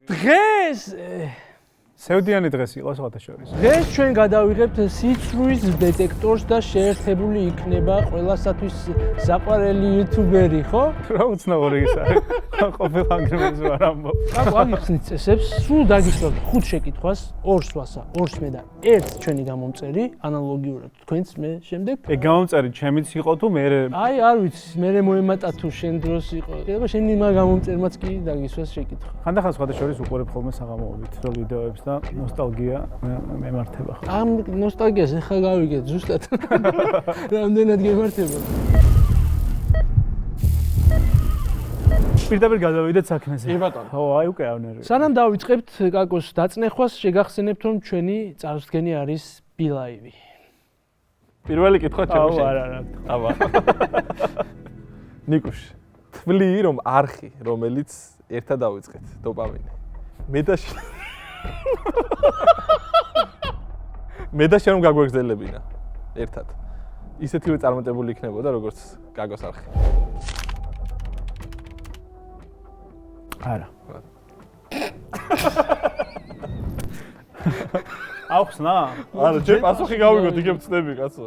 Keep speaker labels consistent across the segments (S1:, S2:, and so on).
S1: დღეს
S2: სევდიანი დღეს იყო სხვათა შორის.
S1: დღეს ჩვენ გადავიღებთ სიცრუის დეტექტორს და შეერთებული იქნება ყველასათვის საყვარელი იუთუბერი, ხო?
S2: რა უცნაური ის არის. ყოფილ ანგრევებს ვარ ამბობ.
S1: აკუ აგიხსნით წესებს, სულ დაგისვათ 5 შეკითხვას, 2 ვასა, 2 მე და 1 ჩვენი გამომწერი, ანალოგიურად თქვენც მე შემდეგ.
S2: ეგ გამომწერი ჩემიც იყო თუ მე
S1: აი, არ ვიცი, მე მოემატა თუ შენ დროს იყო. ეხლა შენი მაგ გამომწერმაც კი დაგისვას შეკითხვა.
S2: ხანდახან სხვათა შორის უყურებ ხოლმე საღამოობით ვიდეოებს და ნოსტალგია მემართება ხო.
S1: ამ ნოსტალგიას ეხლა გავიგეთ ზუსტად. რამდენად გემართება.
S2: პირდაპირ გადავიდეთ საქმეზე.
S1: კი ბატონო.
S2: ხო, აი უკვე ავნერე.
S1: სანამ დავიწყებთ კაკოს დაწნეხვას, შეგახსენებთ რომ ჩვენი წარსდგენი არის ბილაივი.
S3: პირველი კითხვა ჩემი
S2: აუ არა.
S3: აბა. ნიკუშ, თვლი რომ არხი, რომელიც ერთად დავიწყეთ, დოპამინი. მე და შენ რომ გაგვეგზელებინა ერთად. ისეთივე წარმატებული იქნებოდა როგორც კაკოს არხი.
S2: არა. აუხსნა?
S3: არა, ჯერ პასუხი გავიგოთ, იგივე ვწდები, კაცო.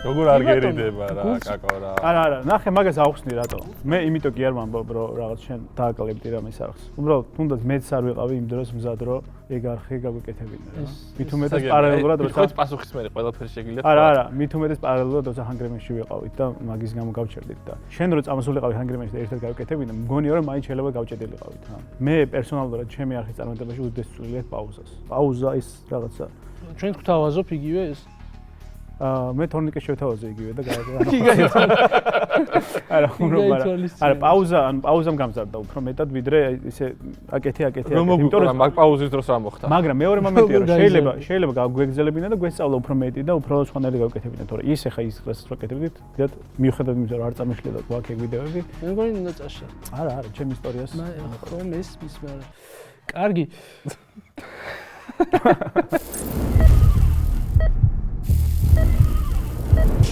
S3: როგორ არ გერიდება რა, კაკო რა.
S2: არა, ნახე მაგას აუხსნი რატო? მე იმიტომ კი არ ვამბობ, რომ რაღაც შენ დააკლებდი რამის არხს. უბრალოდ თუნდაც მეც არ ვიყავი იმ დროს მზად, რომ ეგ არხი გაგვეკეთებინა რა. მით უმეტეს პარალელურად როცა
S3: ხო პასუხის მე ყველაფერი შეგიძლიათ.
S2: არა, მით უმეტეს პარალელურად როცა ჰანგრემენში ვიყავით და მაგის გამო გავჩერდით და შენ რო წამოსულიყავი ჰანგრემენში და ერთად გავეკეთებინა, მგონია რომ მაინც შეიძლება გავჭედილიყავით რა. მე პერსონალურად ჩემი არხის წარმატებაში უდიდესი წვლილი აქვს პაუზას. პაუზა ის რაღაცა.
S1: ჩვენ გვთავაზობ იგივე ეს.
S2: მე თორნიკეს შევთავაზე იგივე და არა, არა, პაუზამ გამზარდა უფრო მეტად ვიდრე ისე აკეთე.
S3: იმიტომ რომ მაგ პაუზის დროს რა მოხდა?
S2: მაგრამ მეორე მომენტია რომ შეიძლება გაგვეგზელებინა და გვესწავლა უფრო მეტი და უფრო სხვანაირი გავკეთებინა, თორე ის ახლა ის დღეს ვაკეთებდით, დიდად მიუხედავად იმისა რომ არ წამიშლიდა გვაქვს ეგ ვიდეოები.
S1: მე მგონი უნდა წაშა.
S2: არა, ჩემ ისტორიას.
S1: ხომ ეს მაგრამ. კარგი.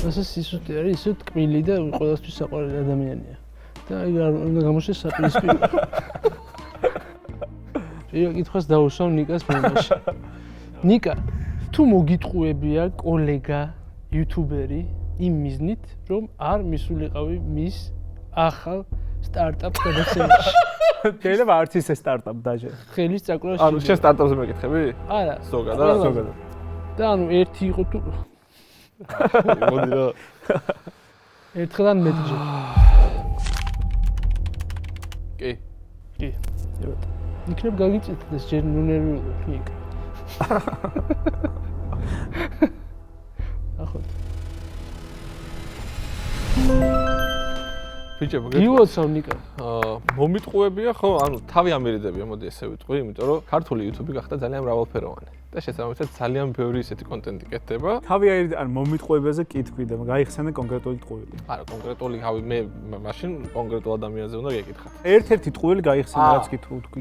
S1: ასე სისუსტე არის, ისე ტკბილი და ყველასთვის საყვარელი ადამიანია. და აი უნდა გამოჩნდეს საპირისპირო. პირველ კითხვას დავუსვამ ნიკას მემაში. ნიკა, თუ მოგიტყუებია კოლეგა იუთუბერი იმ მიზნით, რომ არ მისულიყავი მის ახალ სტარტაპ გადაცემაში.
S2: შეიძლება არც ისე სტარტაპ დაჟე.
S1: ხელის წაკვრა
S3: ანუ შენ სტარტაპზე მეკითხები?
S1: არა.
S3: ზოგადად.
S1: და ანუ ერთი იყო თუ
S3: მოდი რა.
S1: ერთხელან მეტჯერ.
S3: კი.
S1: კი. იქნებ გაგიწითდეს ჯერ ნუნერვიულობ ნიკა. ახოთ.
S3: ბიჭებო,
S1: გილოცავ ნიკა.
S3: მომიტყუებია ხო, ანუ თავი ამერიდებია, მოდი ესე ვიტყვი, იმიტომ რომ ქართული YouTube გახდა ძალიან მრავალფეროვანი. და შესაბამისად ძალიან ბევრი ისეთი კონტენტი კეთდება.
S2: თავი ან მომიტყუებაზე კითხვი და გაიხსენე კონკრეტული ტყუილი.
S3: არა, კონკრეტული თავი მე მაშინ კონკრეტულ ადამიანზე უნდა გეკითხათ.
S2: ერთ-ერთი ტყუილი გაიხსენე რაც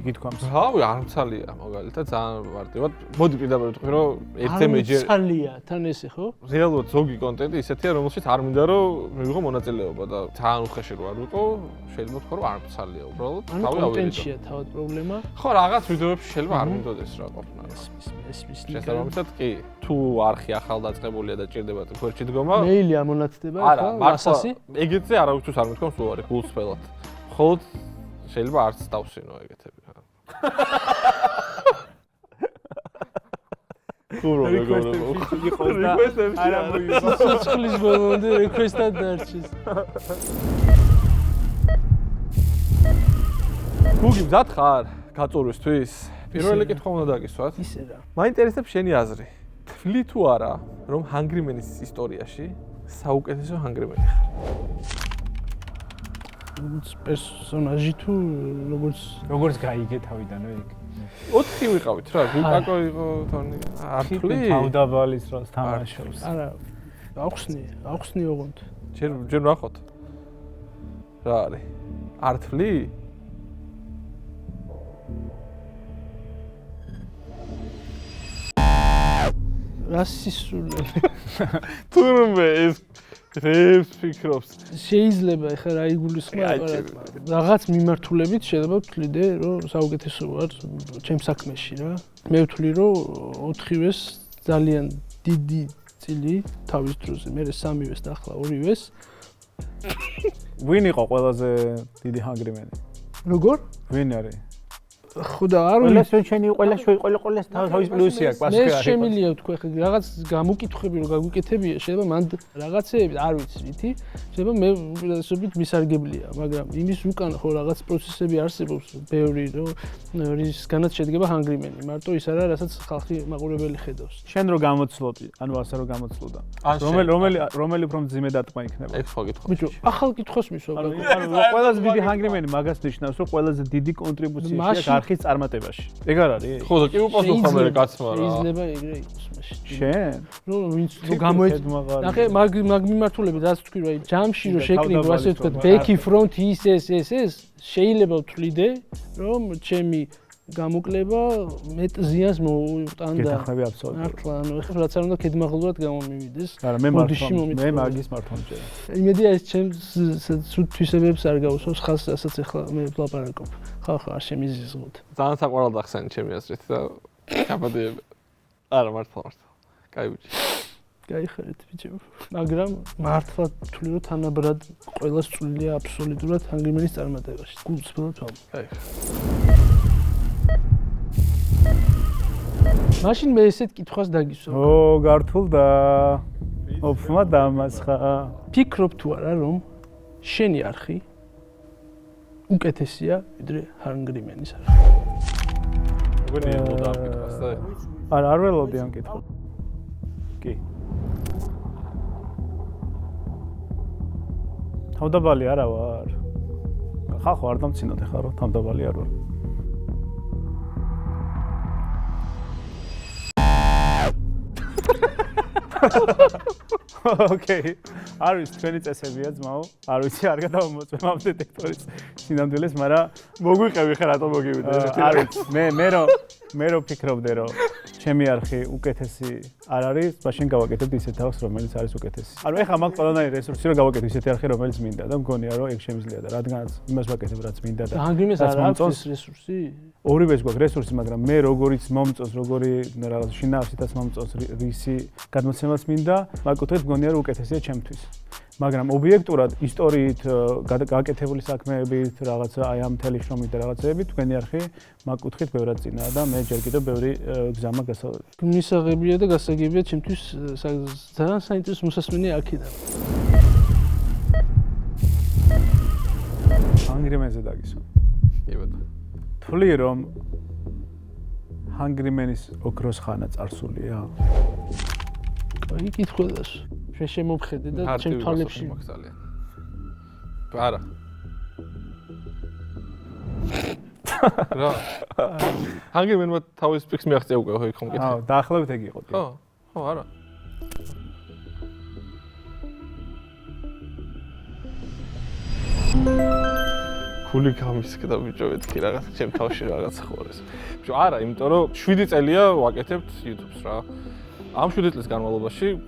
S2: კითხვამს.
S3: რავი, არ მცალია, მაგალითად ძალიან მარტივად. მოდი პირდაპირ ვიტყვი, რომ ერთზე მეჯერ
S1: მცალია, თან ესე ხო?
S3: რეალურად ზოგი კონტენტი ისეთია, რომელშიც არ მინდა რომ მივიღო მონაწილეობა და ძალიან უხეში რო არ ვიყო, შეიძლება ვთქვა, რომ არ მცალია უბრალოდ.
S1: ანუ კონტენტია თავად პრობლემა.
S3: ხო, რაღაც ვიდეოებში შეიძლება არ მინდოდეს რა ყოფნა.
S1: შესაბამისად
S3: კი, თუ არხი ახალ დაწყებულია და ჭირდება გვერდში დგომა,
S1: მეილი ამონაცდება
S3: ხო, მასასი. ეგეთზე არავითარ არ მithkom სულ არის გულსფელად. ხოლოდ შეიძლება არც დავსვინო ეგეთები რა.
S2: არა მოიგო.
S1: სოციალის ბოლომდე რეკვესტად დარჩეს.
S3: გუგი მზად ხარ გაწურვისთვის? პირველი კითხვა უნდა დაგისვათ.
S1: ისე რა.
S3: მაინტერესებს შენი აზრი. თვლი თუ არა, რომ ჰანგრიმენის ისტორიაში საუკეთესო ჰანგრიმენი ხარ?
S1: პერსონაჟი თუ
S2: როგორც გაიგე თავიდანვე იქ.
S3: 4 ვიყავით რა, გუკაკო იყო თორნიკე. არ თვლი?
S2: თავდაბალის დროს თამაშობს.
S1: არა. აუხსნი ოღონდ.
S3: ჯერ ნახოთ. რა არის? არ თვლი?
S1: რა სისულელი.
S3: თურმე ეს რებს ფიქრობს.
S1: შეიძლება ეხლა რა იგულისხმება რაღაც მიმართულებით შეიძლება ვთვლიდე რომ საუკეთესო ვარ ჩემს საქმეში რა. მე ვთვლი რომ 4-ვეს ძალიან დიდი წილი თავის დროზე, მე 3-ვეს და ახლა 2-ვეს.
S2: ვინ იყო ყველაზე დიდი ჰანგრიმენი?
S1: როგორ?
S2: ვინ არის?
S1: ხო და არ
S2: ყველას ჩვენი ყველას თავის პლუსი აქვს, პასუხი
S1: მე
S2: არის.
S1: შემიძლია ვთქვი ხე რაღაც გამოკითხები რომ გაგვიკეთებია, შეიძლება მან რაღაცეები არ ვიცი ვითი, შეიძლება მე უპირატესობით მისარგებლია, მაგრამ იმის უკან ხო რაღაც პროცესები არსებობს, ბევრი რომ რისგანაც შედგება ჰანგრიმენი, მარტო ის არა, რასაც ხალხი მაყურებელი ხედავს.
S2: შენ რო გამოცლოდი, ანუ ასე რო გამოცლოდა. რომელი უფრო მძიმე დატყმა იქნება?
S3: ეს ხო გითხო.
S1: ბიჭო, ახალ კითხვას მისვა.
S2: ანუ ყველაზე დიდი ჰანგრიმენი მაგას ნიშნავს, რომ ყველაზე დიდი კონტრიბუცია აქვს არხის წარმატებაში. ეგ არ არის?
S3: ხო და კი უპასუხო მე კაცმა რა.
S1: შეიძლება ეგრე იყოს მაშინ.
S2: შენ?
S1: რომ ვინც ნახე მაგ მიმართულებით რაც თქვი რა ჯამში რომ შეკრიბო ასე ვთქვათ ბექი ფრონტი ეს შეიძლება ვთვლიდე რომ ჩემი გამოკლება მეტ ზიანს მოუტანდა.
S2: გეთახმები აბსოლუტურად.
S1: მართლა ანუ ეხლა რაც არ უნდა ქედმაღლურად გამომივიდეს.
S2: არა მე მაგის მართლა მჯერა.
S1: იმედია ეს ჩემს სულ თვისებებს არ გაუსვავს ხალხს რასაც ეხლა მე ვლაპარაკობ. ხალხი არ შემიზიზღოთ.
S3: ძალიან საყვარელ დახსანი ჩემი აზრით და გაბადიები. არა მართლა. კაი ბიჭი.
S1: გაიხარეთ ბიჭო. მაგრამ მართლა ვთვლი რომ თანაბრად ყველა სწულია აბსოლუტურად ჰანგრიმენის წარმატებაში. გულწრფელად ვამ.
S3: კაი.
S1: მაშინ მე ესეთ კითხვას დაგისვა.
S2: გართულდა. ოფმა დამასხა.
S1: ფიქრობ თუ არა რომ შენი არხი უკეთესია ვიდრე ჰანგრიმენის არხი?
S3: როგორ ელოდა ამ კითხვას და
S2: არ ველოდი ამ კითხვას. კი. თავდაბალი არა ვარ. ხალხო არ დამცინოთ ახლა რომ თავდაბალი არ ვარ. ოკეი. არ ვიცი თქვენი წესებია ძმაო. არ ვიცი არ გადავამოწმე ამ დეტექტორის სინამდვილეს, მაგრამ
S3: მოგვიყევი ხე რატომ მოგივიდე?
S2: არ ვიცი. მე რო ფიქრობდე რომ ჩემი არხი უკეთესი არ არის, მაშინ გავაკეთებ ისეთ თავს, რომელიც არის უკეთესი. ანუ ეხლა მაგ ყველანაირი რესურსი რომ გავაკეთებ ისეთი არხი, რომელიც მინდა და მგონია რომ ეგ შემიძლია და რადგანაც იმას ვაკეთებ, რაც მინდა და
S1: ჰანგრიმენს არ აქვს რესურსი?
S2: ორივეს გვაქვს რესურსი, მაგრამ მე როგორიც მომწონს, როგორი რაღაც შინაარსითაც მომწონს რისი გადმოცემას მინდა, მაგ კუთხით მგონია რომ უკეთესია ჩემთვის. მაგრამ ობიექტურად ისტორიით გაკეთებული საქმეებით, რაღაცა აი ამ მთელი შრომით და რაღაცეებით თქვენი არხი მაგ კუთხით ბევრად წინაა და მე ჯერ კიდევ ბევრი გზა მაქვს გასავლელი.
S1: მისაღებია და გასაგებია ჩემთვის ძალიან საინტერესო მოსასმენია აქედან.
S2: ჰანგრიმენზე დაგისვა.
S3: კი ბატონო.
S2: თვლი რომ ჰანგრიმენის ოქროს ხანა წარსულია?
S1: აი კითხვას შენ შემომხედე და ჩემ თვალებში
S3: მაგზალიან. არა. რა. ჰანგრიმენმა თავის პიქს მიაღწია უკვე ხო იქ ხომ კითხე?
S2: აუ, დაახლოებით ეგ იყო.
S3: ხო, არა. გული გამისკდა ბიჭო მეთქი რაღაც ჩემ თავში რაღაც ხوارეს. ბიჭო არა, იმიტომ რომ 7 წელია ვაკეთებთ YouTube-ს რა. ამ 7 წლის განმავლობაში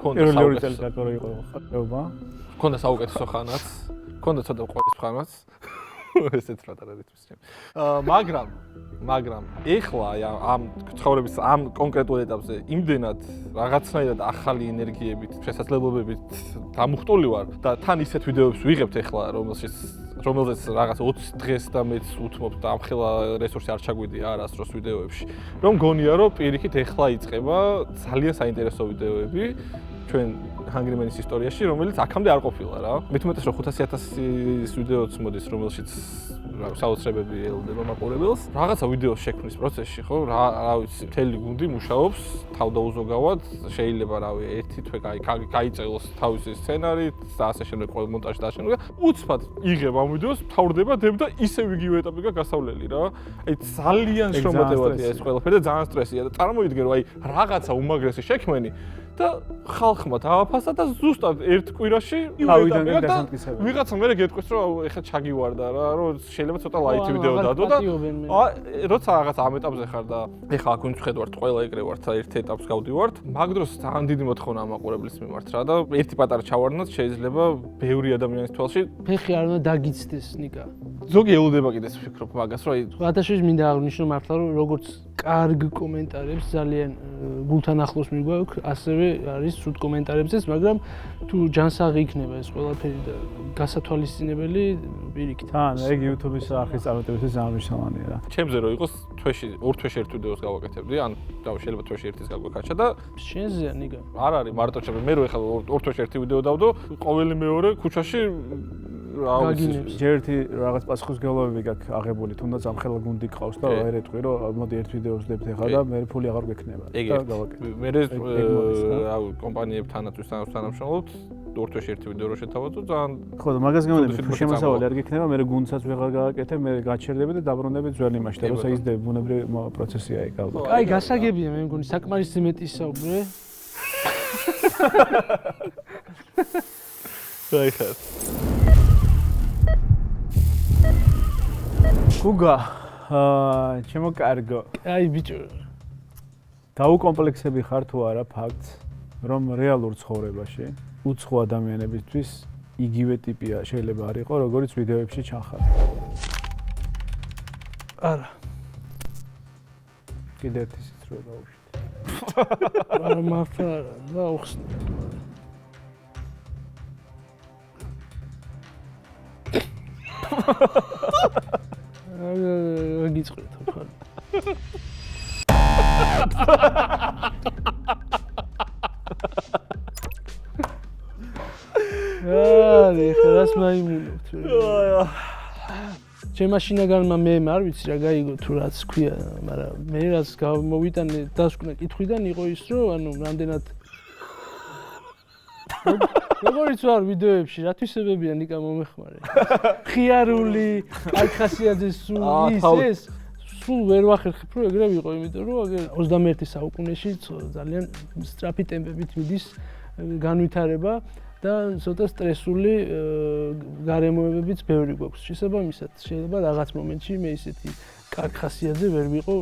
S3: მქონდა საუკეთესო ხანაც, მქონდა ცოტა ყოლის ხანაც. ესეც პატარა რითმის ჩემ. მაგრამ ეხლა ამ ცხოვრების ამ კონკრეტულ ეტაპზე იმდენად რაღაცნაირად ახალი ენერგიებით, შესაძლებლობებით დამუხტული ვარ და თან ისეთ ვიდეოებს ვიღებთ ეხლა, რომელზეც რაღაც 20 დღეს და მეც უთმობ და ამხელა რესურსი არ ჩაგვიდია არასდროს ვიდეოებში. რომ გონია რომ პირიქით ეხლა იწყება ძალიან საინტერესო ვიდეოები ჩვენ ჰანგრიმენის ისტორიაში, რომელიც აქამდე არ ყოფილა რა. მით უმეტეს რომ 500,000 ვიდეოც მოდის, რომელშიც საოცრებები ელოდება მაყურებელს. რაღაცა ვიდეოს შექმნის პროცესში, ხო, რა ვიცი, მთელი გუნდი მუშაობს თავდაუზოგავად, შეიძლება რავი, ერთი თვე გაიწელოს თავისი სცენარით და ასე შემდეგ ყოველ მონტაჟი და ასე შემდეგ. უცბად იღებ ამ ვიდეოს, თავდება დებ და ისევ იგივე ეტაპი გასავლელი რა. აი ძალიან შრომატევადია ეს ყველაფერი და ძალიან სტრესია და წარმოიდგინე რომ აი რაღაცა უმაგრესი შექმენი და ხალხმა დააფასა და ზუსტად ერთ კვირაში
S2: თავიდან დასამტკიცებენ.
S3: ვიღაცა მე გეტყვის რომ ეხა ჩაგივარდა რა, რომ შეიძლება ცოტა ლაითი ვიდეო დადო და როცა რაღაც ამ ეტაპზე ხარ და ეხა აქ ვინც ვხედავთ, ყველა ეგრე ვართ, ერთ ეტაპს გავდივართ. მაგ დროს ძალიან დიდი მოთხოვნა ამ მაყურებლის მიმართ რა და ერთი პატარა ჩავარდნოთ შეიძლება ბევრი ადამიანის თვალში
S1: ფეხი არ უნდა დაგიცდეს ნიკა.
S3: ზოგი ელოდება კიდეს ვფიქრობ მაგას რომ აი
S1: სხვადასხვა მინდა აღნიშნო მართლა რომ როგორც კარგ კომენტარებს ძალიან გულთან ახლოს მიგვაქვს, ასევე არის ცუდ კომენტარებზეც, მაგრამ თუ ჯანსაღი იქნება ეს ყველაფერი და გასათვალისწინებელი პირიქით.
S2: თან ეგ YouTube-ის არხის წარმატებისთვის ძალიან მნიშვნელოვანია რა.
S3: ჩემზე რო იყოს თვეში ორ თვეში ერთ ვიდეოს გავაკეთებდი, ან შეიძლება თვეში ერთის გაგვეკაჩა და
S1: შენზეა ნიკა.
S3: არ არის მარტო ჩემი მე რო ეხლა ორ თვეში ერთი ვიდეო დავდო, ყოველი მეორე ქუჩაში
S2: ერთი რაღაც პასუხისმგებლობები გაქვს აღებული, თუნდაც ამ ხელა გუნდი ყავს და ვერ ეტყვი რომ მოდი ერთ ვიდეოს ვდებთ ახლა და მე ფული აღარ გვექნება
S3: და გავაკეთე. მე რავი კომპანიებთანაც თანამშრომლობთ, ორ თვეში ერთი ვიდეო რო შეთავაზო ძალიან
S2: ხო და მაგას გამოდები თუ შემოსავალი არ გექნება, მე გუნდსაც ვეღარ გავაკეთებ, მე გაჩერდები და დაბრუნდები ძველი იმაში და როცა იზრდები ბუნებრივი პროცესია ეგ ალბათ.
S1: აი გასაგებია მე მგონი საკმარისი მეტი საუბრე.
S3: აი ხარ.
S2: გუგა, ჩემო კარგო.
S1: აი ბიჭო.
S2: დაუკომპლექსები ხარ თუ არა ფაქტს, რომ რეალურ ცხოვრებაში უცხო ადამიანებისთვის იგივე ტიპია შეიძლება არ იყოს, როგორც ვიდეოებში ჩანხარ.
S1: არა.
S2: კიდე ერთი სიტყვა დაუშვით.
S1: არა მართლა არა, დაუხსნე. გიწყვეტ ხო? ხერას მაიმუნობთ. ჩემ მაშინაგანმა მე არ ვიცი რა გაიგო თუ რაც ქვია, მაგრამ მე რაც გამოვიტანე დასკვნა კითხვიდან იყო ის რომ ანუ რამდენად როგორიც ვარ ვიდეოებში, რათვისებებია ნიკა მომეხმარე. ხიარული, კალხასიაძე სულ ის სულ ვერ ვახერხებ რომ ეგრე ვიყო, იმიტომ რომ 21 საუკუნეში ძალიან სწრაფი ტემპებით მიდის განვითარება და ცოტა სტრესული გარემოებებიც ბევრი გვაქვს. შეიძლება რაღაც მომენტში მე ისეთი კალხასიაძე ვერ ვიყო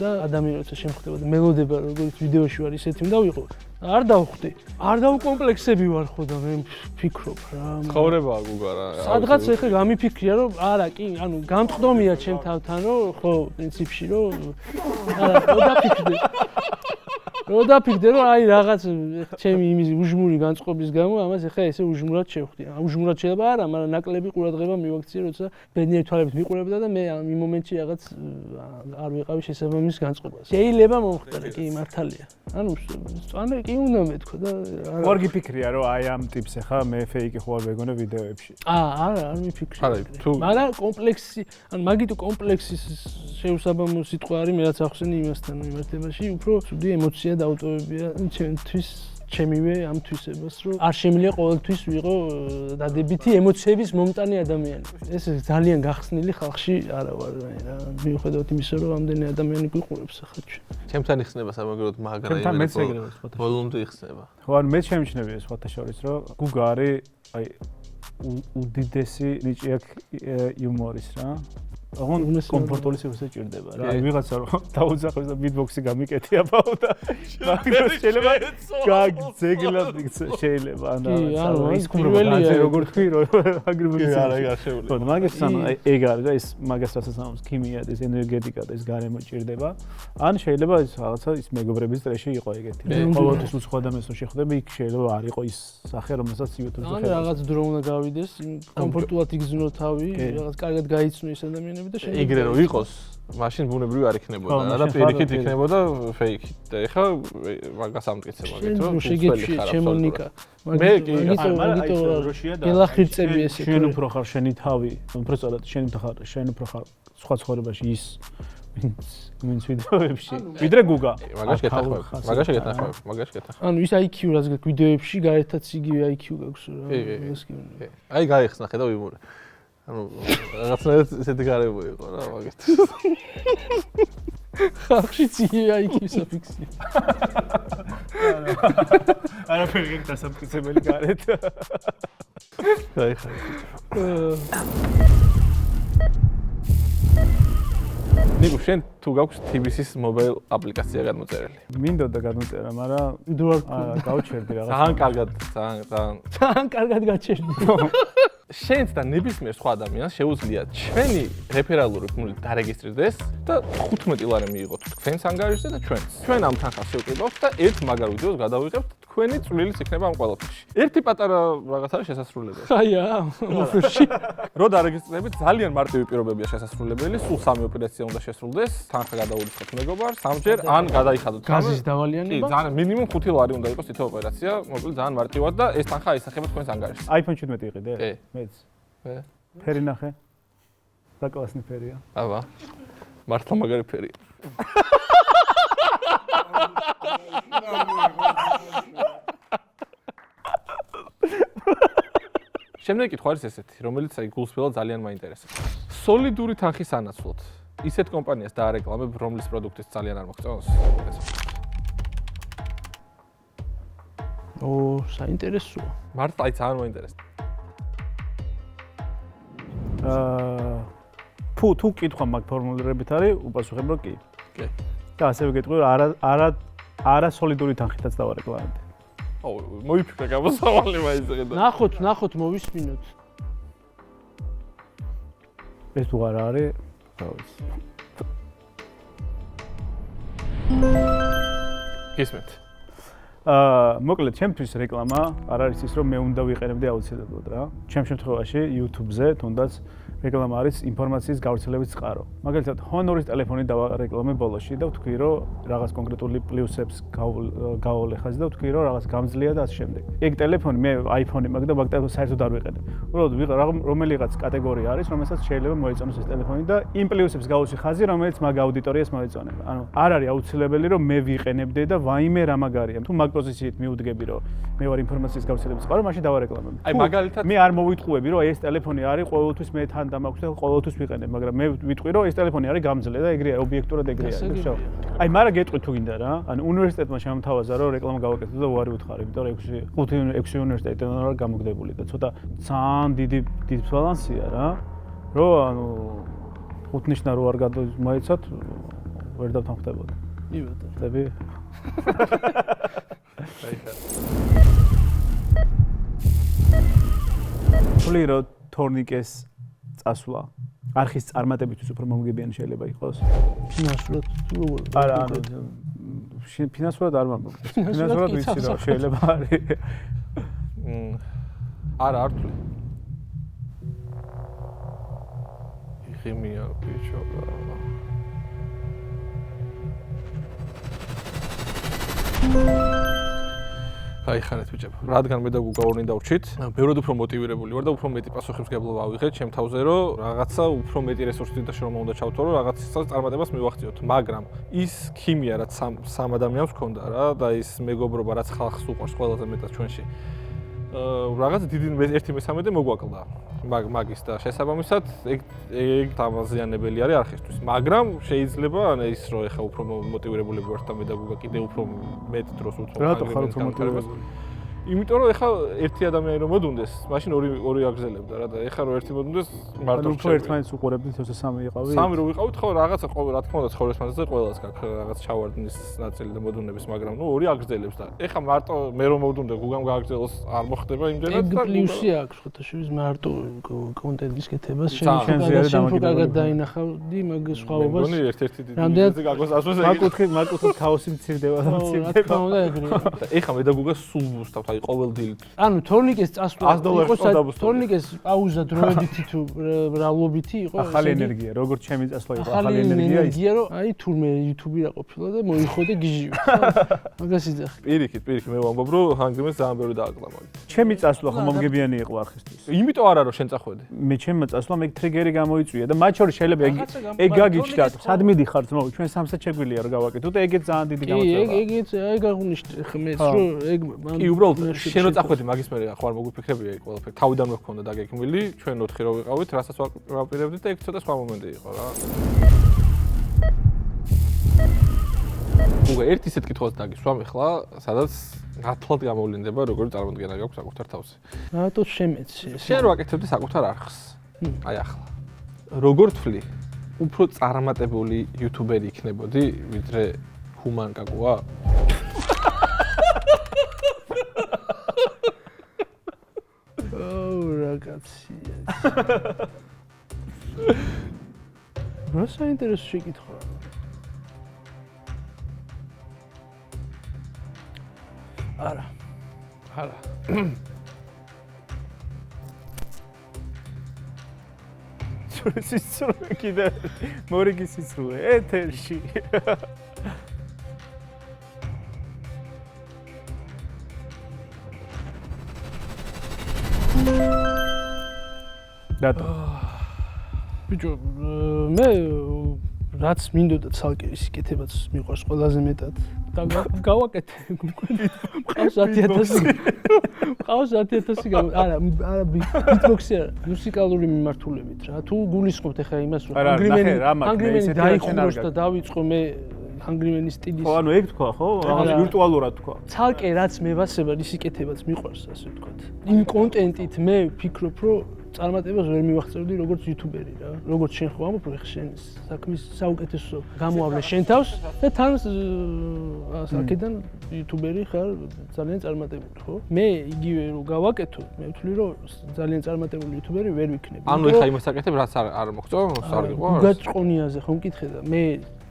S1: და ადამიანებსაც შემხვდება და მელოდება როგორც ვიდეოში ვარ ისეთი უნდა ვიყო. არ დავხვდი. არ დავკომპლექსები ვარ ხო და მე ვფიქრობ რა.
S3: ცხოვრებაა გუგა რა.
S1: სადღაც ეხლა გამიფიქრია რომ არა კი, ანუ გამწდომია ჩემ თავთან რომ ხო პრინციპში რომ არა, რო დაფიქრე რომ აი რაღაც ჩემი იმის უჟმური განწყობის გამო ამას ეხლა ესე უჟმურად შევხვდი. უჟმურად შეიძლება არა, მაგრამ ნაკლები ყურადღება მივაქციე, როცა ბედნიერი თვალებით მიყურებდა და მე ამ მომენტში რაღაც არ ვიყავი შესაბამის განწყობას. შეიძლება მომხდარა, კი მართალია. ანუ კი უნდა მეთქვა და
S2: არ გიფიქრია რომ აი ამ ტიპს ეხლა მე ფეიკი ხო არ ვეგონე ვიდეოებში.
S1: არა, არ მიფიქრე. მაგრამ კომპლექსი, ანუ მაგიტო კომპლექსის შეუსაბამო სიტყვა არის, მე რაც ახსენე იმასთან მიმართებაში, უფრო ცუდი ემოცია დაუტოვებია ჩემთვის ჩემივე ამ თვისებას, რომ არ შემიძლია ყოველთვის ვიყო დადებითი ემოციების მომტანი ადამიანი. ეს ძალიან გახსნილი ხალხში არა ვარ რა. მიუხედავად იმისა, რომ ამდენი ადამიანი გვიყურებს ახლა ჩვენ.
S3: ჩემთან იხსნება სამაგეროდ მაგრამ ბოლომდე იხსნება.
S2: ხო, ან მე შემჩნევია სხვათა შორის, რომ გუგა არის აი უდიდესი ნიჭი აქვს იუმორის რა. აღონ კომფორტული სივრცე ჭირდება რა. აი ვიღაცა რომ დაუძახოს და ბიტბოქსი გამიკეთია ბაუ და მაგრამ შეიძლება გაგზეგლად იქცე შეიძლება ან ის პირველია როგორ თქვი რომ აგრიბული
S3: არა გაშეული.
S2: ხო მაგას ეგ არის და ის მაგას რასაც ამბობს ქიმია და ეს ენერგეტიკა და ეს გარემო ჭირდება. ან შეიძლება ის რაღაცა ის მეგობრების წრეში იყო ეგეთი. ყოველთვის უცხო ადამიანს რო შეხვდები იქ შეიძლება არ იყო ის სახე რომელსაც YouTube-ზე
S1: ხედავ. ან რაღაც დრო უნდა გავიდეს, კომფორტულად იგზნო თავი, რაღაც კარგად გაიცნო ეს ადამიანი.
S3: ეგრე რო იყოს, მაშინ ბუნებრივი არ იქნებოდა და პირიქით იქნებოდა ფეიქი. და ეხლა მაგას ამტკიცებ მაგით რომ
S1: შეგეჩვი ჩემო ნიკა.
S3: მე კი
S2: მაგიტო როშია და
S1: გელახირწები ესე.
S2: შენ უფრო ხარ შენი თავი, უფრო სწორად შენ უფრო ხარ სხვა ცხოვრებაში ის ვინც ვიდეოებში. ვიდრე გუგა.
S3: მაგაში გეთახმებ.
S1: ანუ ის IQ რაც გაქვს ვიდეოებში, გარეთაც იგივე IQ გაქვს რა.
S3: კი. აი გაიხსნა ხედავ იმურე. ანუ რაღაცნაირად ესეთი გარემო იყო რა მაგით.
S1: ხალხში ციე IQ საფიქსი.
S2: არაფერი გეკ დასამტკიცებელი გარეთ.
S3: ხაი ხაი. ნიკო, შენ თუ გაქვს TBC-ის mobile აპლიკაცია გადმოწერილი?
S2: მინდოდა გადმოწერა, მაგრამ
S1: დრო არ
S2: გავჩერდი რაღაც.
S3: ძალიან კარგად, ძალიან
S1: კარგად გაჩერდი.
S3: შენც და ნებისმიერ სხვა ადამიანს შეუძლია ჩვენი რეფერალური გმული დარეგისტრირდეს და 15 ლარი მიიღოთ თქვენს ანგარიშზე და ჩვენც. ჩვენ ამ თანხას შევკრიბავთ და ერთ მაგარ ვიდეოს გადავიღებთ, თქვენი წვლილიც იქნება ამ ყველაფერში. ერთი პატარა რაღაც არის შესასრულებელი.
S1: ხაია, მოფერში.
S3: რო დარეგისტრირებით, ძალიან მარტივი პირობებია შესასრულებელი, სულ 3 ოპერაცია უნდა შესრულდეს, თანხა გადაურიცხოთ მეგობარს, სამჯერ ან გადაიხადოთ.
S1: გაზის დავალიანება?
S3: კი, ძალიან მინიმუმ 5 ლარი უნდა იყოს თითო ოპერაცია, მოკლედ ძალიან მარტივად და ეს თანხა აისახება თქვენს ანგარიშს.
S2: iPhone 17 იყიდე?
S3: კი.
S2: მეც.
S3: მე?
S2: ფერი ნახე. და კლასი ფერია.
S3: აბა. მართლა მაგარი ფერია. შემდეგი კითხვა არის ესეთი, რომელიც აი გულსხმელად ძალიან მაინტერესებს. სოლიდური თანხის ანაცვლოდ ისეთ კომპანიას დაარეკლამებ, რომლის პროდუქტიც ძალიან არ მოგწონს?
S1: საინტერესოა.
S3: მართლა აი ძალიან მაინტერესებს.
S2: თუ კითხვა მაგ ფორმულირებით არის, უპასუხებ რომ კი.
S3: კი.
S2: და ასევე გეტყვი რომ არა სოლიდური თანხითაც დავარეკლამებდი.
S3: აუ, მოიფიქრე გამოსავალი მაიზღედა.
S1: ნახოთ, მოვისმინოთ.
S2: ეს თუ არ არის, თავის.
S3: გისმენთ.
S2: მოკლედ, ჩემთვის რეკლამა არ არის ის, რომ მე უნდა ვიყენებდი აუცილებლად რა. ჩემ შემთხვევაში YouTube-ზე თუნდაც რეკლამა არის ინფორმაციის გავრცელების წყარო. მაგალითად, Honor-ის ტელეფონი დავარეკლამე ბოლოში და ვთქვი, რომ რაღაც კონკრეტული პლუსებს გავოლეხაზი და ვთქვი, რომ რაღაც გამძლეა და ასე შემდეგ. ეგ ტელეფონი მე iPhone-ი მაქვს და მაგ ტელეფონს საერთოდ არ ვიყენებ. უბრალოდ რომელიღაც კატეგორია არის, რომელსაც შეიძლება მოეწონოს ეს ტელეფონი და იმ პლუსებს გავუსვი ხაზი, რომელიც მაგ აუდიტორიას მოეწონება. ანუ არ არის აუცილებელი, რომ მე ვიყენებდე და ვაიმე რა მაგარია. თუ მაგ პოზიციით მივუდგები, რომ მე ვარ ინფორმაციის გავრცელების წყარო, მაშინ დავარეკლამებ.
S3: აი მაგალითად
S2: მე არ მოვიტყუები, რომ ეს ტელეფონი არის ყოველთვის მე თან დამაქვს და ყოველთვის ვიყენებ, მაგრამ მე ვიტყვი, რომ ეს ტელეფონი არის გამძლე და ეგრეა, ობიექტურად ეგრეა, ხო? აი, მაგრამ გეტყვი თუ გინდა რა. ანუ უნივერსიტეტმა შემოთავაზა, რომ რეკლამა გავაკეთო და უარი ვუთხარი, იმიტომ რომ 6 უნივერსიტეტი არ გამოგდებული და ცოტა ძალიან დიდი ბალანსია რა. რომ ანუ 5 ნიშნა რო არ გადმოეცათ, ვერ დავთანხმდებოდი.
S1: კი ბატონო.
S2: ხდები? თვლი რომ თორნიკეს წასვლა არხის წარმატებისთვის უფრო მომგებიანი შეიძლება იყოს?
S1: ფინანსურად როგორ?
S2: არა, ანუ ფინანსურად არ მომგებიანი. ფინანსურად ვიცი რომ შეიძლება არის.
S3: არა, არ თვლი. ხიმია ბიჭო. აი ხარეთ ბიჭებო, რადგან მე და გუგა ორნი დავრჩით, ბევრად უფრო მოტივირებული ვარ და უფრო მეტი პასუხისმგებლობა ავიღეთ ჩემთავზე, რომ რაღაცა უფრო მეტი რესურსი და შრომა უნდა ჩავთვალო, რომ რაღაცას წარმატებას მივახციოთ, მაგრამ ის ქიმია, რაც სამ ადამიანს ჰქონდა რა და ის მეგობრობა, რაც ხალხს უყვარს ყველაზე მეტად ჩვენში. რაღაც დიდი ერთი მესამედე მოგვაკლდა მაგის და შესაბამისად ეგ დამაზიანებელი არის არხისთვის, მაგრამ შეიძლება ის რომ ეხა უფრო მოტივირებული ვართ და მე და გუგა კიდე უფრო მეტ დროს უთხოვთ
S2: რატო ხარ უფრო მოტივირებული?
S3: იმიტომ რომ ეხა ერთი ადამიანი რომ მოდუნდეს, მაშინ ორი აგზელებდა რა და ეხა რომ ერთი მოდუნდეს მარტო
S2: უფრო ერთმანეთს უყურებდით, თორსა სამი იყავით?
S3: სამი რო ვიყავით, ხო რაღაცა რა თქმა უნდა ცხოვრების მასზე ყველას გაქვს რაღაც ჩავარდნის ნაწილი და მოდუნების, მაგრამ ნუ ორი აგზელებს და ეხა მარტო მე რომ მოდუნდე გუგამ გააგზელოს არ მოხდება იმდენად
S1: და პლუსი აქვს ხოთაშვილის მარტო კონტენტის კეთებას
S2: შენზე არის
S1: დამოკიდებული დაინახავდი მაგ სხვაობას.
S3: მგონი ერთ-ერთი დიდი გაგოს ასვეს
S2: მაგ ქაოსი მცირდება და მცირდება.
S1: რა თქმა უნდა ეგრეა.
S3: ეხა მე და გუგა სულ ვუსტავთ აი ყოველ დილით.
S1: ანუ თორნიკეს წასვლა
S3: $100
S1: თორნიკეს პაუზა დროებითი თუ ბრალობითი იყო
S2: ახალი ენერგია, როგორც ჩემი წასვლა იყო
S1: ახალი ენერგია, რომ აი თურმე YouTube-ი რა ყოფილა და მოიხოდე გიჟივ. მაგას იძახი.
S3: პირიქით მე ვამბობ რომ ჰანგრიმეს ძალიან ბევრი დააკლამაგდი.
S2: ჩემი წასვლა ხო მომგებიანი იყო არხისთვის.
S3: იმიტომ არა რომ შენ წახვედი.
S2: მე ჩემმა წასვლა მე ტრიგერი გამოიწვია და მათ შორის შეიძლება ეგ გაგიჩნდათ. სად მიდიხართ მოუ ჩვენ სამსად შეგვიძლია რომ გავაკეთოთ და ეგეც ძალიან დიდი გამოწვევა.
S1: კი, ეგეც აი გაღვნიშნე ხმეც რომ ეგ
S3: კი უბრალოდ შენ რო წახვედი მაგის მერე ხო არ მოგიფიქრებია ეგ ყველაფერი. თავიდანვე გქონდა დაგეგმილი, ჩვენ 4 რო ვიყავით, რასაც ვაპირებდით და ეგ ცოტა სხვა მომენტი იყო რა. უკვე ერთ ისეთ კითხვას დაგისვამ ახლა, სადაც ნათლად გამოვლინდება როგორი წარმოდგენა გაქვს საკუთარ თავზე.
S1: რატო შემეცი?
S3: შენ რო აკეთებდი საკუთარ არხს. აი ახლა. როგორ თვლი? უფრო წარმატებული იუთუბერი იქნებოდი, ვიდრე ჰუმან კაკუა?
S1: რა კაცია. რა საინტერესო შეკითხვა. არა.
S2: სიცრუე კიდე მორიგი სიცრუე ეთერში. რატო?
S1: ბიჭო, მე რაც მინდოდა ცალკე ის იკეთებაც მიყვარს ყველაზე მეტად. და გავაკეთე უკვე. მყავს 10000. მყავს 10000 არა ბიტბოქსი არა, მუსიკალური მიმართულებით რა. თუ გულისხმობთ ახლა იმას რომ ანგრიმენი დაიხუროს და დავიწყო მე ანგრიმენის სტილის.
S2: ხო, ანუ ეგ თქვა, ხო? რაღაც ვირტუალურად თქვა.
S1: ცალკე რაც მე ვასება ის იკეთებაც მიყვარს, ასე ვთქვათ. იმ კონტენტით მე ვფიქრობ, რომ წარმატებას ვერ მივახწევდი როგორც იუთუბერი რა. როგორც შენ ხო ამბობ, ხე შენ საქმის საუკეთესო გამოავლე შენ თავს და თან აქედან იუთუბერი ხარ ძალიან წარმატებული, ხო? მე იგივე რომ გავაკეთო, მე ვთვლი რომ ძალიან წარმატებული იუთუბერი ვერ ვიქნები.
S3: ანუ ეხა იმას აკეთებ, რაც არ მოგწო, არ გიყვარს?
S1: გაწყვონიაზე ხო მკითხე და მე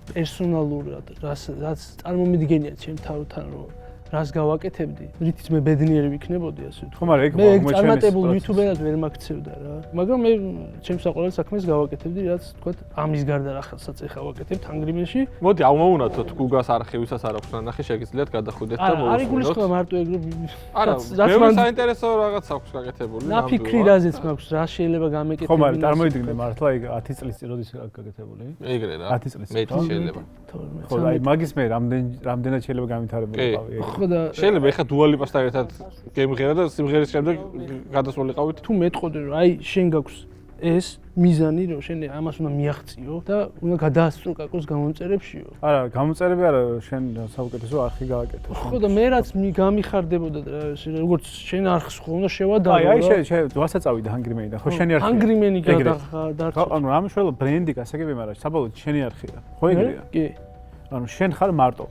S1: პერსონალურად რაც წარმომიდგენია ჩემ თავთან რომ რას გავაკეთებდი, რითიც მე ბედნიერი ვიქნებოდი, ასე ვთქვი.
S2: ხო, მაგრამ ეგ
S1: მე წარმატებულ იუთუბერად ვერ მაქცევდა რა. მაგრამ მე ჩემს საყვარელ საქმეს გავაკეთებდი, რაც თქვა ამის გარდა რაღაცაც ეხა ვაკეთებ ანგრიმენში.
S3: მოდი ავმოუნათოთ გუგას არხი, ვისაც არ აქვს ნახე, შეგიძლიათ გადახვიდეთ და
S1: მოვუსმინოთ. არის გულისხმობა მარტო ეგ რომ
S3: არა, ბევრი საინტერესო რაღაც აქვს გაკეთებული.
S1: ნაფიქრი რაზეც მაქვს, რა შეიძლება გამეკეთებინა.
S2: ხო, მაგრამ წარმოიდგინე მართლა ეგ 10 წლის წინ როდის გაკეთებული?
S3: ეგრე რა.
S2: 10 წლის.
S3: მეტი შეიძლება.
S2: ხო, აი მაგის მე რამდენად შეიძლება გამითარებული ვიყავი ეგ.
S3: შეიძლება ეხა დუალიპასთან ერთად გემღერა და სიმღერის შემდეგ გადასულიყავით.
S1: თუ მეტყოდე რომ აი შენ გაქვს ეს მიზანი რომ შენ ამას უნდა მიაღწიო და უნდა გადაასწრო კაკოს გამომწერებშიო.
S2: არა, გამომწერები არა, შენ საუკეთესო არხი გააკეთე.
S1: ხო და მე რაც გამიხარდებოდა როგორც შენ არხს ხო უნდა შევადარო.
S2: აი შენ ვასაწავიდა ანგრიმენიდან, ხო შენი არხი.
S1: ანგრიმენი და
S2: ანუ რამიშველო ბრენდი გასაგები, მაგრამ საბოლოოდ შენი არხია. ხო ეგრეა?
S1: კი.
S2: ანუ შენ ხარ მარტო